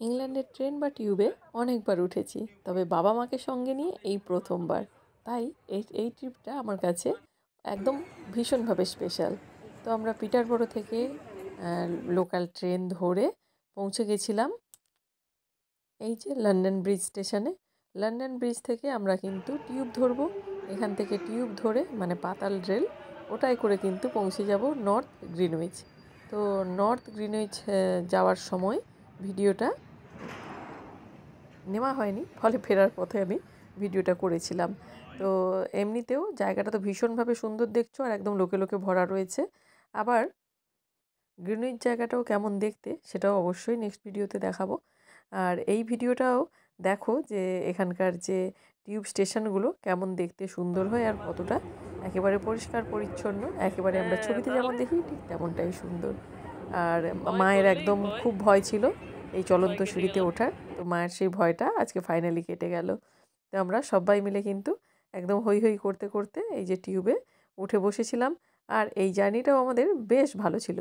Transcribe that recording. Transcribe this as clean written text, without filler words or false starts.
ইংল্যান্ডের ট্রেন বা টিউবে অনেকবার উঠেছি, তবে বাবা মাকে সঙ্গে নিয়ে এই প্রথমবার। তাই এই ট্রিপটা আমার কাছে একদম ভীষণভাবে স্পেশাল। তো আমরা পিটারবরো থেকে লোকাল ট্রেন ধরে পৌঁছে গেছিলাম এই যে লন্ডন ব্রিজ স্টেশনে। লন্ডন ব্রিজ থেকে আমরা কিন্তু টিউব ধরবো। এখান থেকে টিউব ধরে মানে পাতাল রেল, ওটাই করে কিন্তু পৌঁছে যাব নর্থ গ্রিনউইচ। তো নর্থ গ্রিনউইচ যাওয়ার সময় ভিডিওটা নেওয়া হয়নি, ফলে ফেরার পথে আমি ভিডিওটা করেছিলাম। তো এমনিতেও জায়গাটা তো ভীষণভাবে সুন্দর দেখছো, আর একদম লোকে লোকে ভরা রয়েছে। আবার গ্রিনউইচ জায়গাটাও কেমন দেখতে সেটাও অবশ্যই নেক্সট ভিডিওতে দেখাবো। আর এই ভিডিওটাও দেখো যে এখানকার যে টিউব স্টেশনগুলো কেমন দেখতে সুন্দর হয়, আর কতটা একেবারে পরিষ্কার পরিচ্ছন্ন, একেবারে আমরা ছবিতে যেমন দেখি ঠিক তেমনটাই সুন্দর। আর মায়ের একদম খুব ভয় ছিল এই চলন্ত সিঁড়িতে ওঠার, তো মায়ের সেই ভয়টা আজকে ফাইনালি কেটে গেল। তো আমরা সবাই মিলে কিন্তু একদম হৈ হৈ করতে করতে এই যে টিউবে উঠে বসেছিলাম, আর এই জার্নিটাও আমাদের বেশ ভালো ছিল।